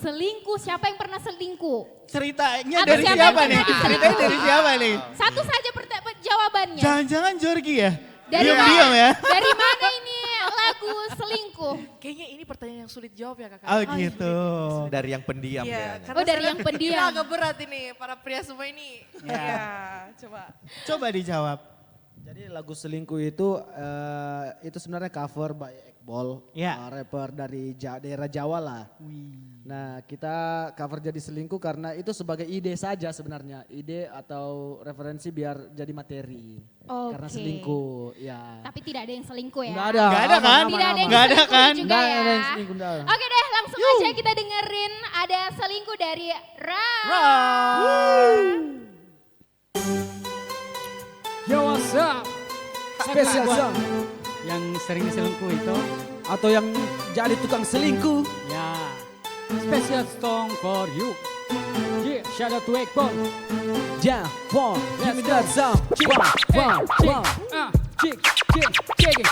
Selingkuh, siapa yang pernah selingkuh? Ceritanya Atau dari siapa siapa yang nih? pernah Ceritanya dari siapa nih? Satu saja jawabannya. Jangan-jangan Jorgi ya? Dari Diam-diam mana? ya? Dari mana ini lagu selingkuh? Kayaknya ini pertanyaan yang sulit jawab ya kakak. Oh gitu. Dari yang pendiam Iya, kayaknya. karena Oh, dari saya- yang pendiam. Kita agak berat ini para pria semua ini. Ya. Iya, coba. Coba dijawab. Jadi lagu selingkuh itu sebenarnya cover by Iqbal, Ya. rapper dari daerah Jawa lah. Nah kita cover jadi selingkuh karena itu sebagai ide saja sebenarnya, ide atau referensi biar jadi materi. Karena Oke. selingkuh, ya. Tapi tidak ada yang selingkuh ya? Nggak ada. Nggak ada kan? Tidak ada yang Nggak ada selingkuh kan? juga Nggak ya? ada yang selingkuh, nggak ada. Oke deh, langsung aja kita dengerin ada selingkuh dari Ra. Yo what's up? Spesial Buat song. yang sering selingkuh itu Atau yang jadi tukang selingkuh. ya special song for you. Yeah, shout out to Ekbon. Yeah, one, give me that song. Chick, check it,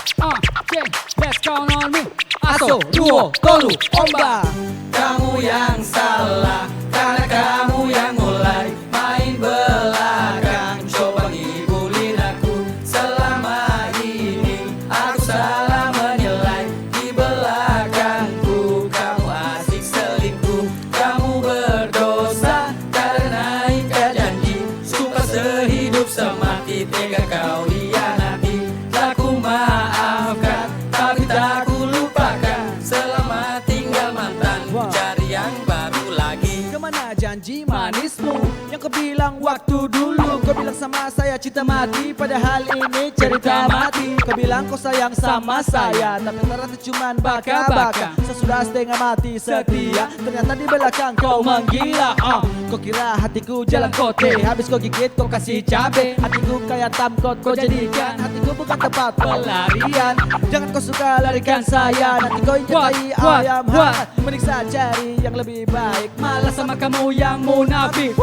check, let's count on me. Aso, duo, tolu, omba. Kamu yang salah karena kamu yang mulai main belakang, coba ngibulin aku. Selama ini aku salah menilai, di belakangku kamu asik selingkuh. Kamu berdosa karena ikat janji, sumpah sehidup semati tega kau hianati. Tak ku maafkan tapi tak ku lupakan, selama tinggal mantanku cari yang baru lagi. Kemana janji manismu yang kau bilang waktu dulu? Kau bilang sama saya cinta mati, padahal ini cerita mati. Kau bilang kau sayang sama saya, tapi ternyata cuman baka-baka. Sesudah setengah mati setia, ternyata di belakang kau menggila. Kau kira hatiku jalan kote, habis kau gigit kau kasih cabe. Hatiku kayak tamkot kau jadikan, hatiku bukan tempat pelarian. Jangan kau suka larikan saya, nanti kau injak ayam hangat. Mending saya cari yang lebih baik, malah sama kamu yang munafik.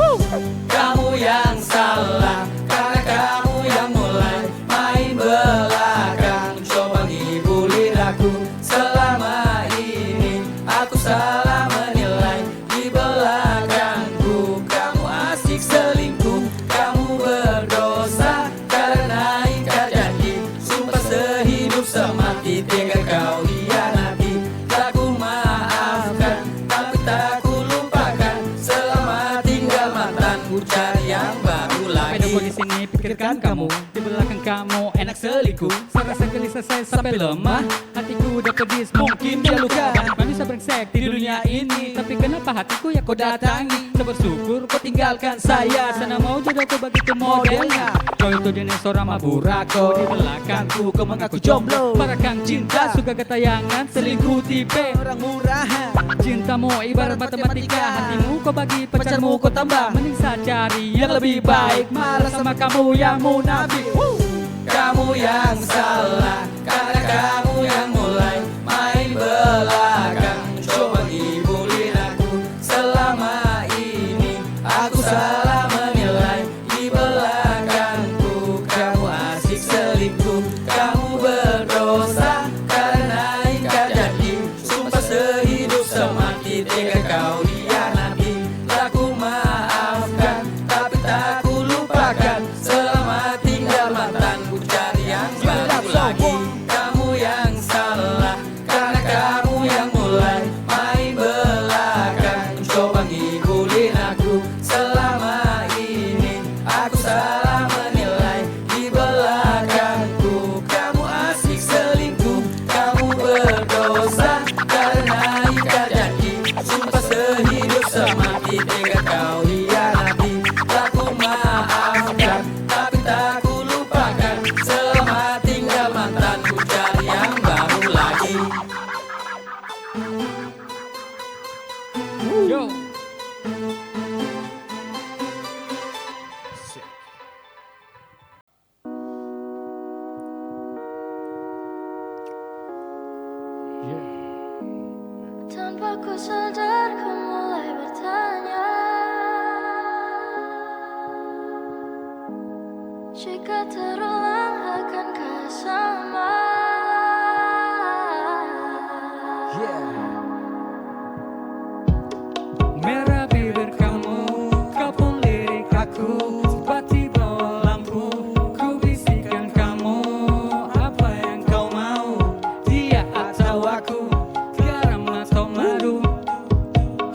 Kamu yang salah karena kamu yang mulai main belakang, coba ngibulin aku. Selama ini aku salah menilai, di belakangku kamu asik selingkuh. Kamu berdosa karena ikat janji, sumpah sehidup semati tega kau hianati. Tak ku maafkan tapi tak ku lupakan, selama tinggal mantanku cari yang baru lagi. Aku di sini pikirkan kamu, di belakang kamu enak selingkuh. Serasa gelisah saya sampai lemah, hatiku udah pedis mungkin dia luka. Manusia brengsek di dunia ini, tapi kenapa hatiku ya kau datangi? Saya bersyukur kau tinggalkan saya, sana mau jodohku begitu modelnya. Kau itu jenis seorang maburako, di belakangku kau mengaku jomblo. Para kang cinta suka ketayangan, selingkuh tipe Orang murahan, cintamu ibarat matematika, hatimu kau bagi pacarmu kau tambah. Mending saya cari yang lebih baik, malah sama kamu yang munafik. Kamu yang salah karena kamu yang mulai main belakang, coba ngibulin aku. Selama ini aku salah menilai, di belakangku kamu asik selingkuh. Kamu berdosa karena ikat janji, sumpah sehidup semati tega kau hianati. Tak ku maafkan tapi tak ku lupakan, selama tinggal mantanku cari yang baru lagi. Kamu Aku sadar ku mulai bertanya, jika terulang akankah sama? Merah bibir kamu, kau pun lirik aku. Tiba-tiba lampu, ku bisikan kamu. Apa yang kau mau, dia atau aku, garam atau madu.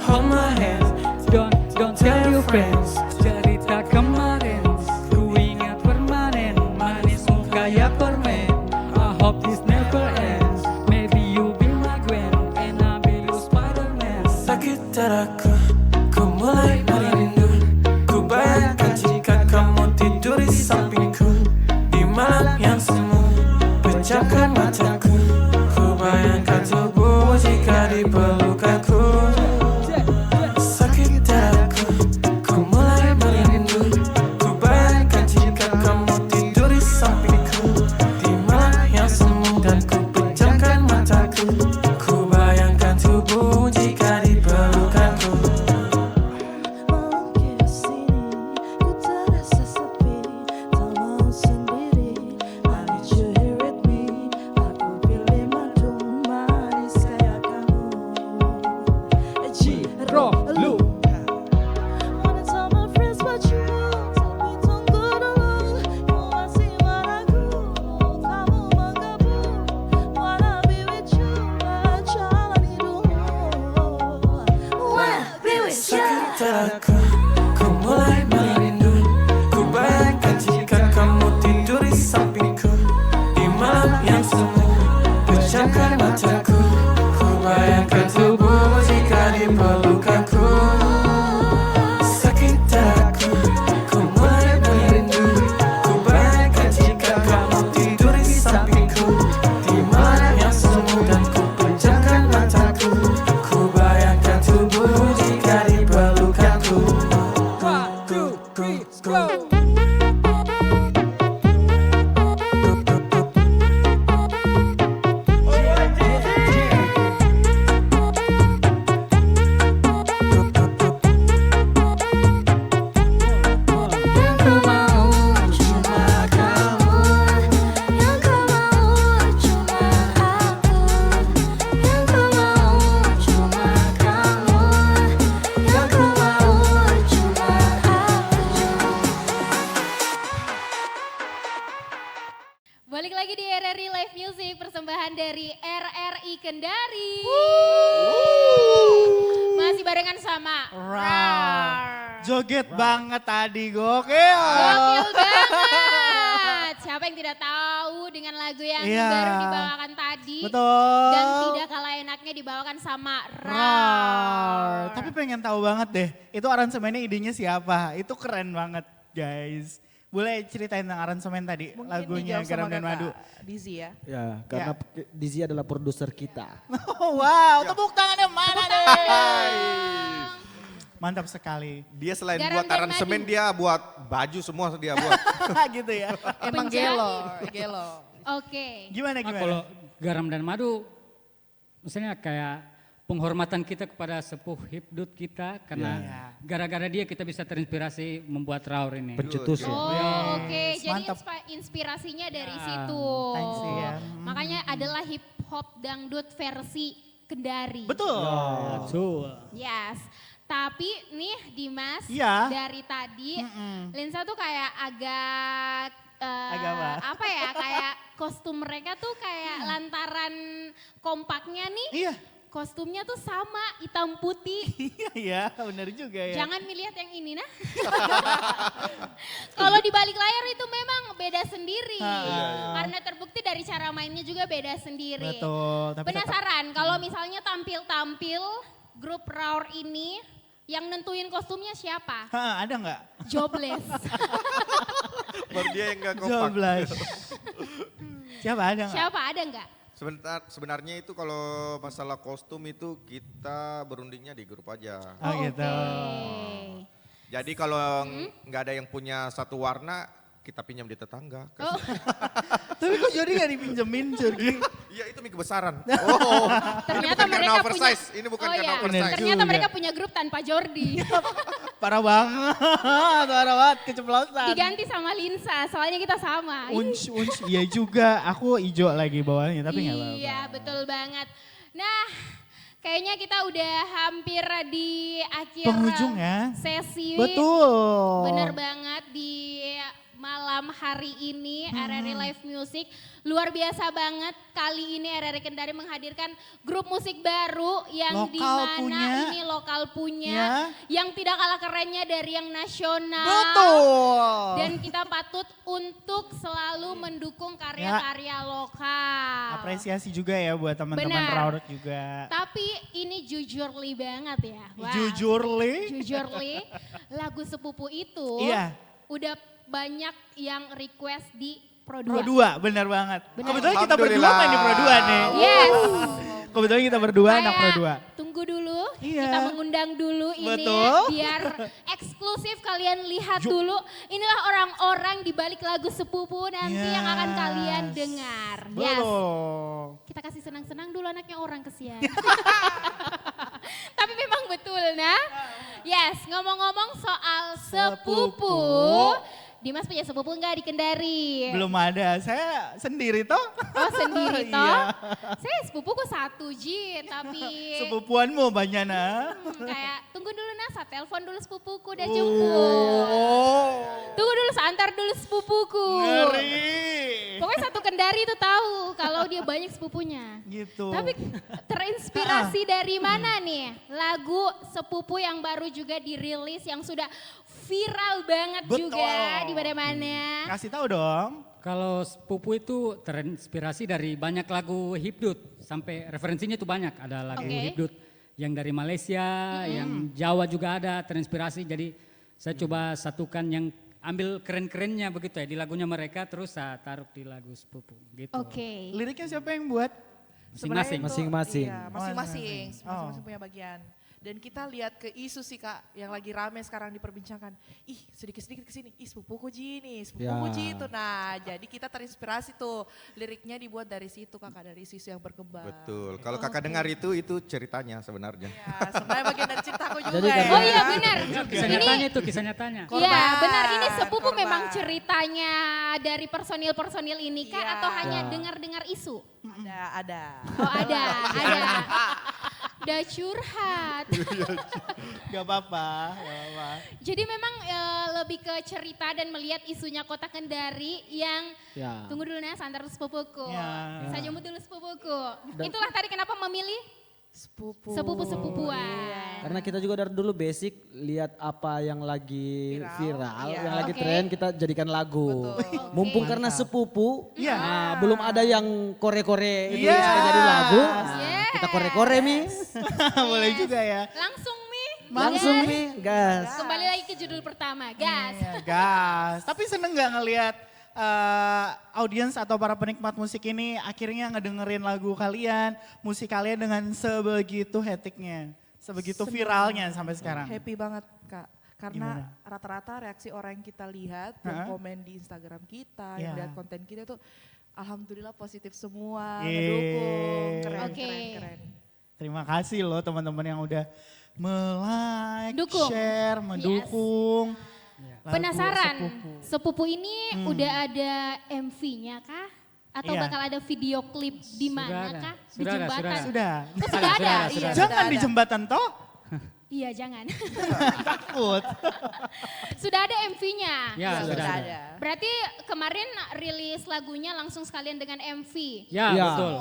Hold my hands, don't tell your friends. Cerita kemarin, ku ingat permanen. Manismu kayak permen, I hope this never ends. Maybe you be my Gwen, and I'll be your Spider-Man. Sakit dadaku, ku mulai merindu. Ku bayangkan jika kamu tidur di sampingku di malam yang semu. Pejamkan mataku, ku bayangkan tubuhmu jika di pelukanku. Sakit dadaku, ku mulai merindu. Ku bayangkan jika kamu tidur di sampingku di malam yang semu. Dan ku pejamkan mataku, ku bayangkan tubuhmu jika di pelukanku. Malam kesini, ku terasa sepi, tak mau sendiri. I need you here with me. Aku pilih madu manis kayak kamu. Lu Wanna tell my friends what you do, tapi tunggu dulu. Ku masih ragu, kamu menggabung. Wanna be with you, jalani dulu. Wanna be with you. Sakit dadaku, ku mulai merindu. Ku bayangkan jika kamu tidur di sampingku di malam yang semu. Pejamkan mataku, ku bayangkan tubuhmu jika di pelukanku. Sakit dadaku, ku mulai merindu. Ku bayangkan jika kamu tidur di sampingku di malam yang semu. Dan ku pejamkan mataku, ku bayangkan tubuhmu jika di pelukanku. 1, 2, 3, go! Yang ku mau cuma kamu, yang kau mau cuma aku. Yang ku mau cuma kamu, yang ku mau cuma aku. Balik lagi di RRI Live Music, persembahan dari RRI Kendari. Masih barengan sama Joget banget tadi, gokil. Gokil banget. Siapa yang tidak tahu dengan lagu yang Iya. baru dibawakan tadi. Betul. Dan tidak kalah enaknya dibawakan sama Rar. Tapi pengen tahu banget deh, itu aransemennya idenya siapa? Itu keren banget, guys. Boleh ceritain tentang aransemen tadi, Mungkin lagunya dijawab Garam sama dan Madu. Kakak Dizzy ya. Ya, karena Dizzy adalah produser kita. Oh, wow, tepuk tangannya mana deh? Mantap sekali. Dia selain Garam buat dan aransemen, madu. dia buat baju semua dia buat. Gitu ya. Emang Penjahit. gelo. Oke. Gimana Nah, gimana? kalau garam dan madu, misalnya kayak penghormatan kita kepada sepuh hibdut kita, karena gara-gara dia kita bisa terinspirasi membuat Raur ini. Pencetus ya. Oh, oke. Jadi Mantap. inspirasinya dari situ. thanks ya. Makanya adalah hip hop dangdut versi Kendari. Betul. Betul. Yes. Tapi nih Dimas, Iya. dari tadi Lensa tuh kayak agak Agak apa? ya, kayak kostum mereka tuh kayak lantaran kompaknya nih. Iya. Kostumnya tuh sama, hitam putih. Iya ya, benar juga ya. Jangan melihat yang ini nah. Kalau di balik layar itu memang beda sendiri. Karena terbukti dari cara mainnya juga beda sendiri. Betul. Tapi tetap- Penasaran kalau misalnya tampil-tampil grup Raur ini yang nentuin kostumnya siapa? Hah, ada nggak? Jobless. Baru dia yang gak kompak. 12. Siapa ada nggak? Siapa ada nggak? Sebenarnya itu kalau masalah kostum itu kita berundingnya di grup aja. Oh gitu. Oke. Jadi kalau nggak ada yang punya satu warna, kita pinjam di tetangga. Oh. Tapi kok Jordi gak dipinjemin Jordi? Iya itu mie kebesaran. Oh, Ternyata ini bukan mereka karena punya oversize. Ini bukan Oh karena iya, oversize. ternyata juga. mereka punya grup tanpa Jordi. Parah banget keceplosan. Diganti sama Linsa, soalnya kita sama. Ih. Unch, iya juga. Aku hijau lagi bawahnya, tapi nggak apa-apa. Iya, betul banget. Nah, kayaknya kita udah hampir di akhir Penghujung ya. sesi. Betul. Bener banget di malam hari ini RRI Live Music. Luar biasa banget kali ini RRI Kendari menghadirkan grup musik baru yang Lokal dimana punya. ini lokal punya. Ya. Yang tidak kalah kerennya dari yang nasional. Betul. Dan kita patut untuk selalu mendukung karya-karya lokal. Apresiasi juga ya buat teman-teman Benar. Raurut juga. Tapi ini jujurly banget ya. Wah, Jujurly. Jujurly, lagu sepupu itu Iya. udah banyak yang request di Pro 2. Pro 2, bener banget. Bener. Kebetulan kita berdua main di Pro 2 nih. Yes. Kebetulan kita berdua anak Pro Kayak 2. Tunggu dulu, Iya. kita mengundang dulu ini Betul. biar eksklusif kalian lihat dulu. Inilah orang-orang di balik lagu sepupu nanti yang akan kalian dengar. Yes. Betul. Kita kasih senang-senang dulu anaknya orang kesian. Tapi memang betul nah. Yes, ngomong-ngomong soal sepupu. Dimas punya sepupu enggak di Kendari? Belum ada, saya sendiri toh. Oh sendiri toh? Iya. Saya sepupuku satu Ji, tapi Sepupuanmu banyak nah. kayak tunggu dulu nah, saya telepon dulu sepupuku udah jemput. Tunggu dulu, saya antar dulu sepupuku. Ngeri. Pokoknya satu Kendari itu tahu kalau dia banyak sepupunya. Gitu. Tapi terinspirasi dari mana nih lagu sepupu yang baru juga dirilis yang sudah viral banget Betul. juga di mana-mana. Kasih tahu dong. Kalau sepupu itu terinspirasi dari banyak lagu hipdut, sampai referensinya itu banyak. Ada lagu Oke. hipdut yang dari Malaysia, yang Jawa juga ada terinspirasi. Jadi saya coba satukan yang ambil keren-kerennya begitu ya di lagunya mereka, terus saya taruh di lagu sepupu gitu. Oke. Liriknya siapa yang buat? Masing-masing. Masing-masing. Iya, masing-masing. Oh. Masing-masing punya bagian. Dan kita lihat ke isu sih Kak, yang lagi rame sekarang diperbincangkan. Ih sedikit-sedikit kesini, ih sepupuku Ji nih, sepupuku Ya. Ji itu. Nah jadi kita terinspirasi tuh, liriknya dibuat dari situ Kakak, dari isu yang berkembang. Betul. Kalau kakak dengar itu ceritanya sebenarnya. Ya, sebenarnya bagian dari ceritaku juga Jadi ya. karena- Oh iya benar. Kisah nyatanya itu, kisah nyatanya. Iya benar, ini sepupu korban. memang ceritanya dari personil-personil ini kan Iya. atau hanya Ya. dengar-dengar isu? Ada. Oh ada. Udah curhat. Gak apa-apa, gak apa-apa. Jadi memang lebih ke cerita dan melihat isunya Kota Kendari yang Ya. tunggu dulu nah, santar sepupuku. Ya. Saya jemput dulu sepupuku. Itulah tadi kenapa memilih sepupu-sepupuan. Karena kita juga dari dulu basic lihat apa yang lagi viral, iya. yang lagi Oke. tren kita jadikan lagu. Betul. Mumpung karena sepupu, Iya. nah, belum ada yang kore-kore itu Iya. supaya jadi lagu. Nah, Yes. kita kore-kore Mi. Boleh juga ya. Langsung Mi. Langsung Gas. Mi, gas. Kembali lagi ke judul pertama, gas. Iya, gas. Tapi seneng gak ngelihat audiens atau para penikmat musik ini akhirnya ngedengerin lagu kalian, musik kalian dengan sebegitu hektiknya, sebegitu viralnya sampai sekarang. Happy banget Kak. Karena Gimana? rata-rata reaksi orang yang kita lihat, Ha-ha. yang komen di Instagram kita, yang Iya. lihat konten kita tuh alhamdulillah positif semua, Yeay. ngedukung, keren, Oke. keren, keren. Terima kasih loh teman-teman yang udah me-like, Dukung. share, mendukung. lagu Penasaran, Sepupu. sepupu ini udah ada MV-nya kah? Atau Iya. bakal ada video klip di Sudah mana ada. kah? Di Sudah ada, jembatan? sudah ada. Sudah. Oh, sudah ada? Iya, Jangan sudah di ada. jembatan toh. Iya jangan. Takut. Sudah ada MV-nya? Ya, sudah ada. ada. Berarti kemarin rilis lagunya langsung sekalian dengan MV? Ya, Ya. betul.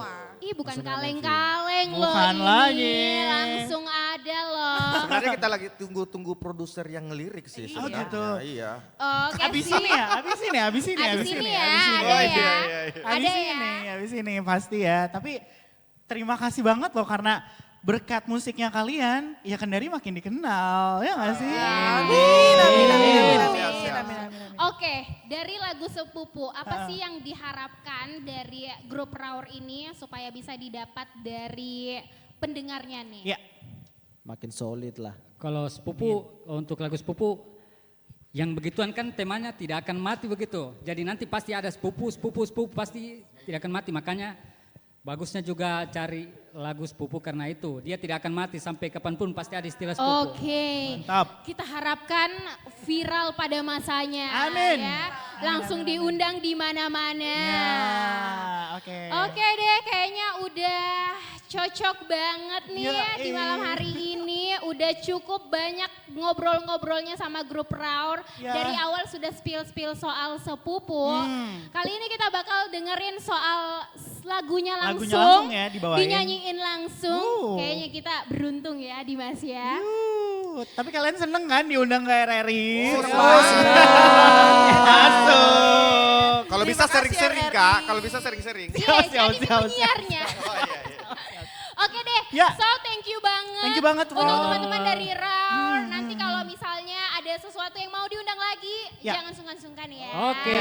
Ih bukan kaleng-kaleng loh Bukan ini. lagi. Langsung ada loh. Sebenarnya kita lagi tunggu produser yang ngelirik sih Oh, sebenarnya. gitu. Iya. Oke Abis sih. ini ya, abis ini, abis ini, Abis abis ini ini. ya, abis ini. ada Oh, ya. iya, iya, iya. Ada Abis ya. ini, abis ini pasti ya. Tapi terima kasih banget loh karena berkat musiknya kalian, ya Kendari makin dikenal, ya gak sih? Amin, amin, amin, amin, amin, Siap, amin, amin. Oke, dari lagu Sepupu, apa sih yang diharapkan dari grup Raur ini supaya bisa didapat dari pendengarnya nih? Ya, Makin solid lah. Kalau sepupu, untuk lagu sepupu, Yang begituan kan temanya tidak akan mati begitu. Jadi nanti pasti ada sepupu pasti tidak akan mati. Makanya bagusnya juga cari lagu sepupu karena itu. Dia tidak akan mati sampai kapanpun pasti ada istilah sepupu. Oke. Mantap. Kita harapkan viral pada masanya. Amin. Ya. Langsung diundang di mana-mana. Oke. Oke deh, kayaknya udah cocok banget nih Ya, di malam hari ini. Udah cukup banyak ngobrol-ngobrolnya sama grup Raur. Ya. Dari awal sudah spill-spill soal sepupu. Kali ini kita bakal dengerin soal lagunya langsung. Lagunya langsung ya, dibawain. Dinyanyiin langsung. Kayaknya kita beruntung ya Dimas ya. Tapi kalian seneng kan diundang ke RRI? Masuk. Kalau bisa Terima kasih, sering-sering RRI. Kak, kalau bisa sering-sering. Iya, jadi penyiarnya. Oke deh, Ya. so thank you banget. Thank you banget, untuk Ron. teman-teman dari Raur. Nanti kalau misalnya ada sesuatu yang mau diundang lagi, Ya. jangan sungkan-sungkan ya. Oke,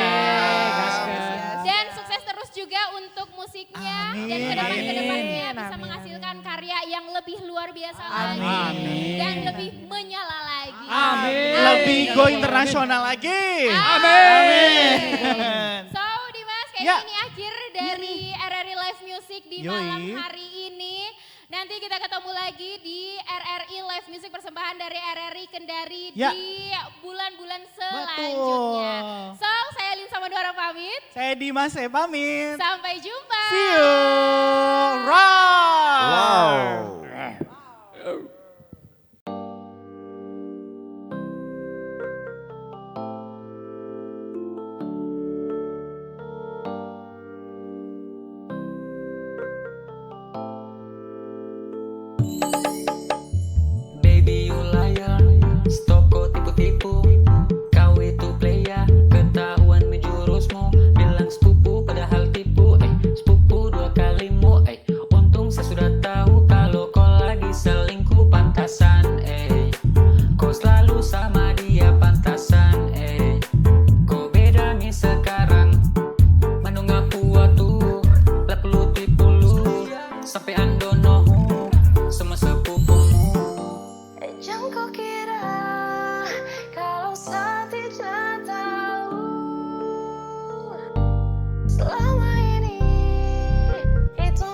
gaskan. Dan sukses terus juga untuk musiknya. Dan kedepannya bisa menghasilkan karya yang lebih luar biasa lagi. Dan lebih menyala lagi. Amin. Lebih go internasional lagi. Amin. So Dimas, kayaknya Ya. ini akhir dari RRI Live Music di Yoi. malam hari ini. Nanti kita ketemu lagi di RRI Live Music persembahan dari RRI Kendari Ya. di bulan-bulan selanjutnya. So, saya Lin sama dua orang pamit. Saya Dimas, saya pamit. Sampai jumpa. See you. Wow. Baby you liar, stop kau tipu-tipu. Kau itu player, ketahuan menjurusmu. Bilang sepupu padahal tipu, sepupu dua kalimu. Untung saya sudah tahu kalau kau lagi selingkuh pantasan. Kau selalu sama dia pantasan. Kau beda nih sekarang, menunggak waktu. Lah perlu tipu lu, sampai andono sama sepupumu. Jangan kau kira kalau saya tidak tahu selama ini itu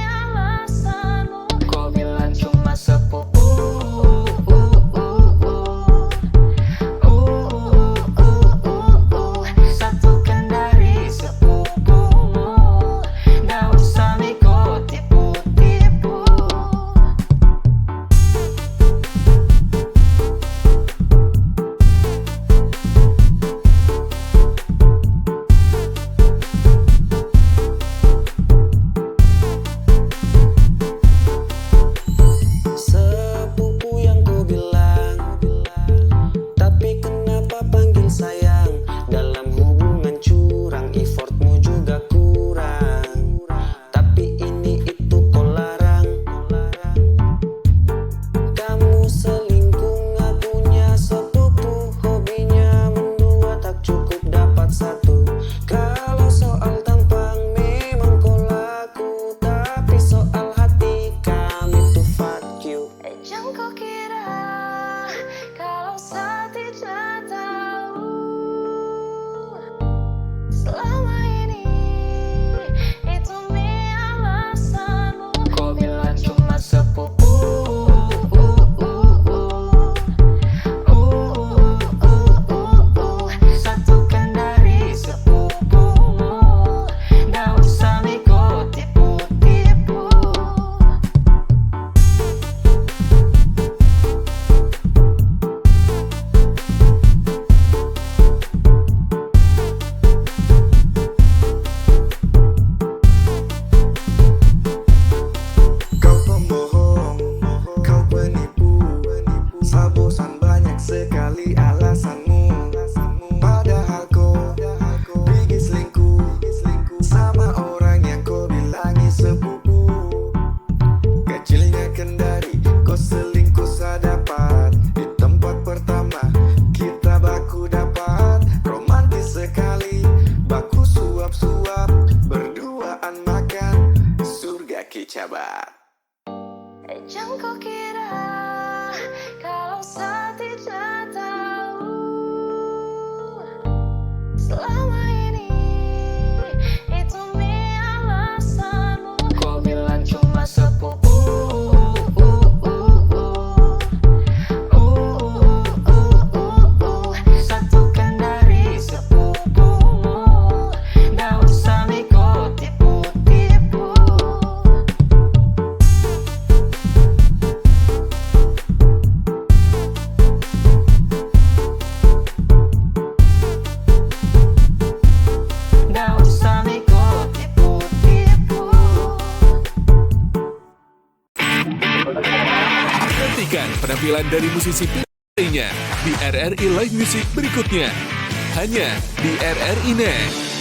alasanmu. Kau bilang cuma sepupu. Satukan dari sepupumu. Gak usah kau tipu-tipu. Sepupu yang ku bilang, tapi kenapa panggil sayang? Dalam hubungan curang, effortmu juga kurang. Tapi ini itu kau larang. Kamu selingkuh ngakunya sepupu, hobinya mendua tak cukup dapat satu. Kalau soal tampang memang kau laku, tapi soal hati kami tuh fuck you. Jangan kau kira kalau saya tidak tahu selama ini itu alasanmu. Kau bilang cuma sepupu. Satukan dari sepupumu. Gak usah kau tipu-tipu. Kau pembohong, kau penipu. Sabosan banyak sekali alasanmu. Padahal kau bikin selingkuh sama orang yang kau bilangi sepupu. Kecilnya Kendari, kau selingkuh sadapat. Di tempat pertama kita baku dapat. Romantis sekali, baku suap-suap. Berduaan makan, surga kicabat. Jangan kau kira kalau saya tidak tahu selama ini. Itu mi alasanmu. Kau bilang cuma sepupu. Satukan dari sepupumu. Gak usah Miko tipu-tipu. Gak usah Miko tipu-tipu. Nantikan penampilan dari musisi lainnya di RRI Live Music berikutnya. Hanya di RRI Net.